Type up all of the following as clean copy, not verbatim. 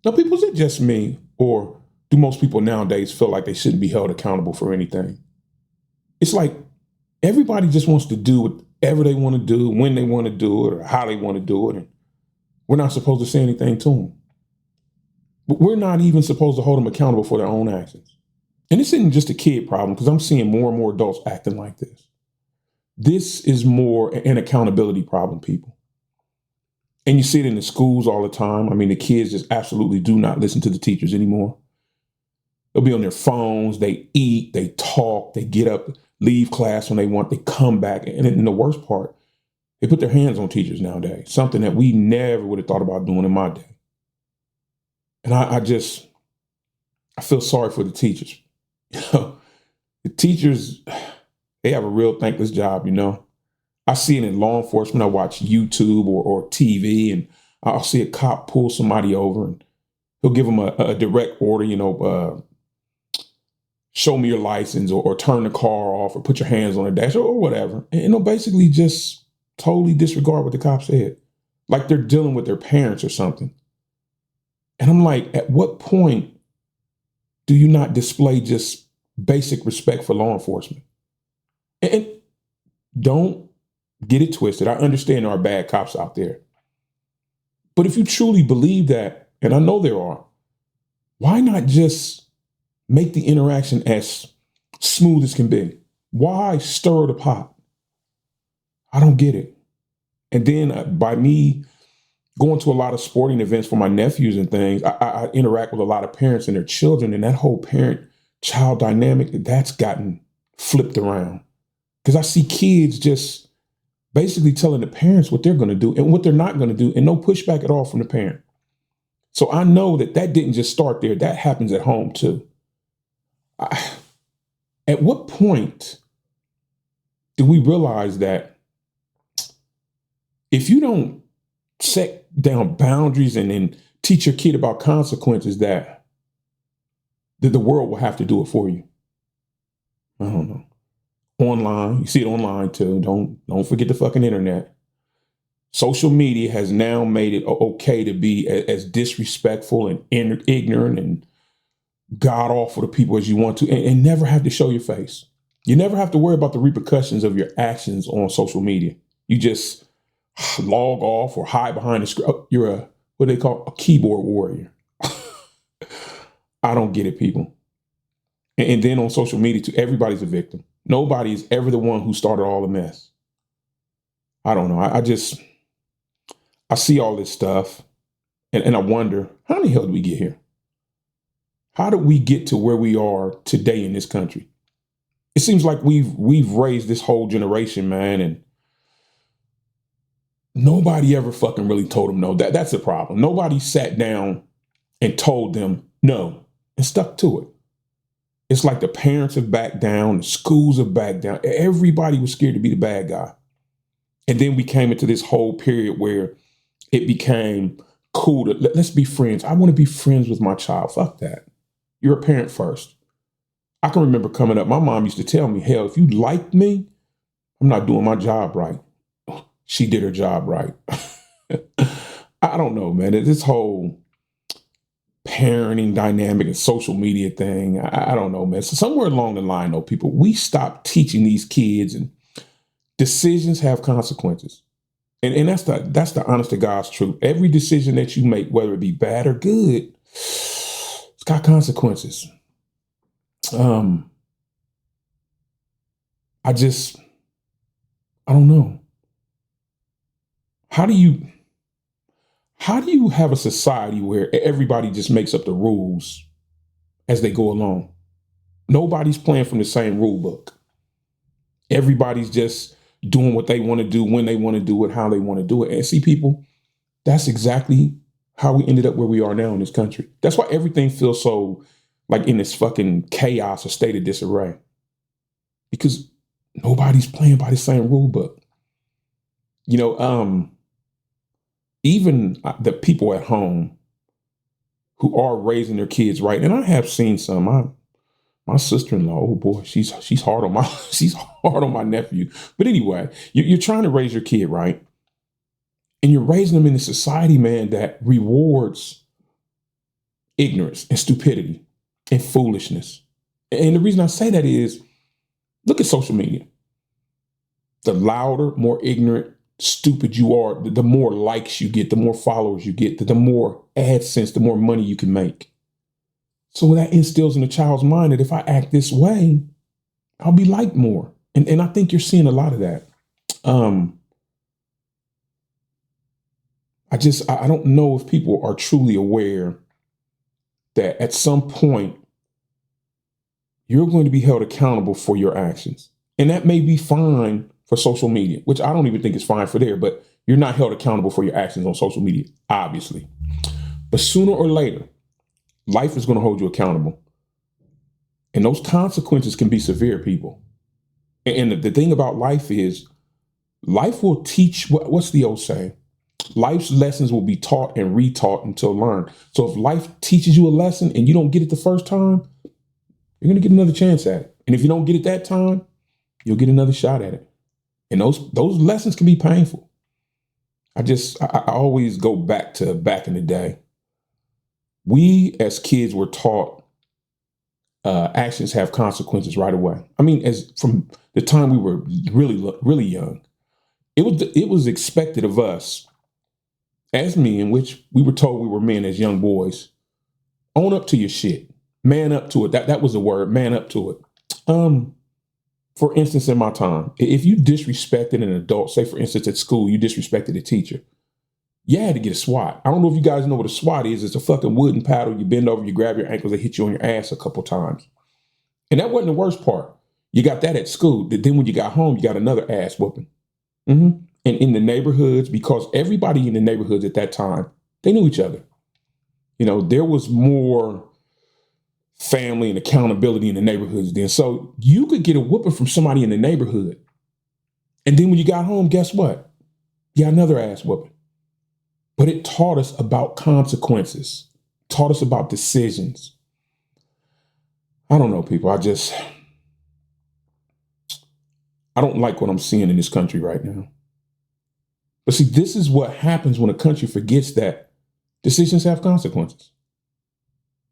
Now, people, is it just me, or do most people nowadays feel like they shouldn't be held accountable for anything? It's like everybody just wants to do whatever they want to do, when they want to do it, or how they want to do it. And we're not supposed to say anything to them. But we're not even supposed to hold them accountable for their own actions. And this isn't just a kid problem, because I'm seeing more and more adults acting like this. This is more an accountability problem, people. And you see it in the schools all the time. I mean, the kids just absolutely do not listen to the teachers anymore. They'll be on their phones, they eat, they talk, they get up, leave class when they want, they come back. And the worst part, they put their hands on teachers nowadays, something that we never would have thought about doing in my day. And I feel sorry for the teachers. The teachers, they have a real thankless job, I see it in law enforcement. I watch YouTube or TV, and I'll see a cop pull somebody over, and he'll give them a direct order, show me your license, or turn the car off, or put your hands on the dash, or whatever. And they'll basically just totally disregard what the cop said, like they're dealing with their parents or something. And I'm like, at what point do you not display just basic respect for law enforcement? And don't get it twisted. I understand there are bad cops out there. But if you truly believe that, and I know there are, why not just make the interaction as smooth as can be? Why stir the pot? I don't get it. And then by me going to a lot of sporting events for my nephews and things, I interact with a lot of parents and their children, and that whole parent-child dynamic, that's gotten flipped around. Because I see kids just basically telling the parents what they're going to do and what they're not going to do, and no pushback at all from the parent. So I know that didn't just start there. That happens at home too. At what point do we realize that if you don't set down boundaries and then teach your kid about consequences, that the world will have to do it for you? I don't know. Online, you see it online too. Don't forget the fucking internet. Social media has now made it okay to be as disrespectful and ignorant and god awful to people as you want to, and never have to show your face. You never have to worry about the repercussions of your actions on social media. You just log off or hide behind the screen. You're what they call a keyboard warrior. I don't get it, people. And then on social media too, everybody's a victim. Nobody's ever the one who started all the mess. I don't know. I see all this stuff, and I wonder, how the hell did we get here? How did we get to where we are today in this country? It seems like we've raised this whole generation, man, and nobody ever fucking really told them no. That's the problem. Nobody sat down and told them no and stuck to it. It's like the parents have backed down, the schools have backed down. Everybody was scared to be the bad guy. And then we came into this whole period where it became cool to let's be friends. I want to be friends with my child. Fuck that. You're a parent first. I can remember coming up, my mom used to tell me, hell, if you like me, I'm not doing my job right. She did her job right. I don't know, man. This whole parenting dynamic and social media thing, I don't know, man. So somewhere along the line, though, people, we stopped teaching these kids, and decisions have consequences. And that's the honest to God's truth. Every decision that you make, whether it be bad or good, it's got consequences. I don't know. How do you have a society where everybody just makes up the rules as they go along? Nobody's playing from the same rule book. Everybody's just doing what they want to do, when they want to do it, how they want to do it. And see, people, that's exactly how we ended up where we are now in this country. That's why everything feels so like in this fucking chaos or state of disarray. Because nobody's playing by the same rule book. Even the people at home who are raising their kids right, and I have seen some. My sister-in-law, oh boy, she's hard on my she's hard on my nephew. But anyway, you're trying to raise your kid right, and you're raising them in a society, man, that rewards ignorance and stupidity and foolishness. And the reason I say that is, look at social media. The louder, more ignorant, stupid you are, the more likes you get, the more followers you get, the more AdSense, the more money you can make. So that instills in a child's mind that if I act this way, I'll be liked more. And I think you're seeing a lot of that. I don't know if people are truly aware that at some point you're going to be held accountable for your actions. And that may be fine for social media, which I don't even think is fine for there, but you're not held accountable for your actions on social media, obviously. But sooner or later, life is going to hold you accountable. And those consequences can be severe, people. And the thing about life is, life will teach, what's the old saying? Life's lessons will be taught and retaught until learned. So if life teaches you a lesson and you don't get it the first time, you're going to get another chance at it. And if you don't get it that time, you'll get another shot at it. And those lessons can be painful. I always go back to back in the day. We as kids were taught actions have consequences right away. I mean, as from the time we were really, really young, it was expected of us as men, which we were told we were men as young boys. Own up to your shit. Man up to it. That was the word. Man up to it. For instance, in my time, if you disrespected an adult, say for instance at school, you disrespected a teacher, you had to get a SWAT. I don't know if you guys know what a SWAT is. It's a fucking wooden paddle. You bend over, you grab your ankles, they hit you on your ass a couple times. And that wasn't the worst part. You got that at school. Then when you got home, you got another ass whooping. And in the neighborhoods, because everybody in the neighborhoods at that time, they knew each other. You know, there was more family and accountability in the neighborhoods then. So you could get a whooping from somebody in the neighborhood. And then when you got home, guess what? You got another ass whooping. But it taught us about consequences, taught us about decisions. I don't know, people. I don't like what I'm seeing in this country right now. But see, this is what happens when a country forgets that decisions have consequences.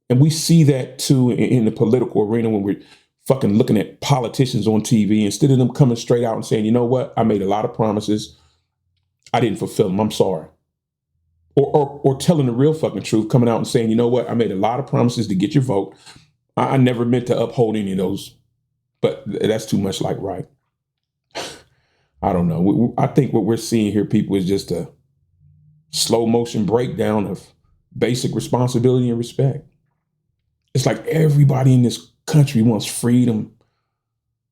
And we see that too in the political arena when we're fucking looking at politicians on TV, instead of them coming straight out and saying, you know what, I made a lot of promises, I didn't fulfill them, I'm sorry. Or telling the real fucking truth, coming out and saying, you know what, I made a lot of promises to get your vote. I never meant to uphold any of those, but that's too much like right. I don't know. I think what we're seeing here, people, is just a slow motion breakdown of basic responsibility and respect. It's like everybody in this country wants freedom,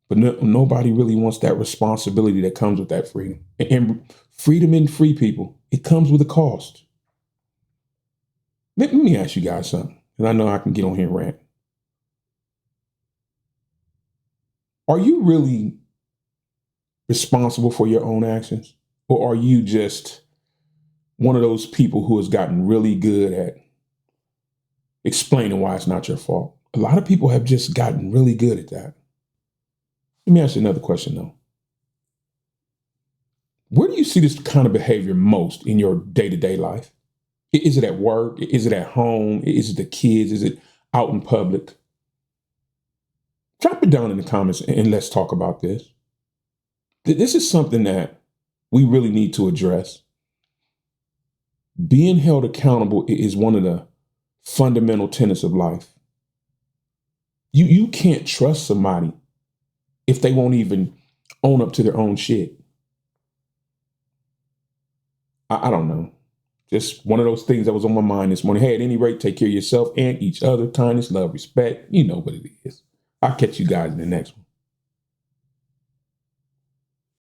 but nobody really wants that responsibility that comes with that freedom. And freedom isn't free, people. It comes with a cost. Let me ask you guys something, and I know I can get on here and rant. Are you really responsible for your own actions? Or are you just one of those people who has gotten really good at explaining why it's not your fault? A lot of people have just gotten really good at that. Let me ask you another question, though. Where do you see this kind of behavior most in your day-to-day life? Is it at work? Is it at home? Is it the kids? Is it out in public? Drop it down in the comments and let's talk about this. This is something that we really need to address. Being held accountable is one of the fundamental tenets of life. You can't trust somebody if they won't even own up to their own shit. I don't know. Just one of those things that was on my mind this morning. Hey, at any rate, take care of yourself and each other. Kindness, love, respect. You know what it is. I'll catch you guys in the next one.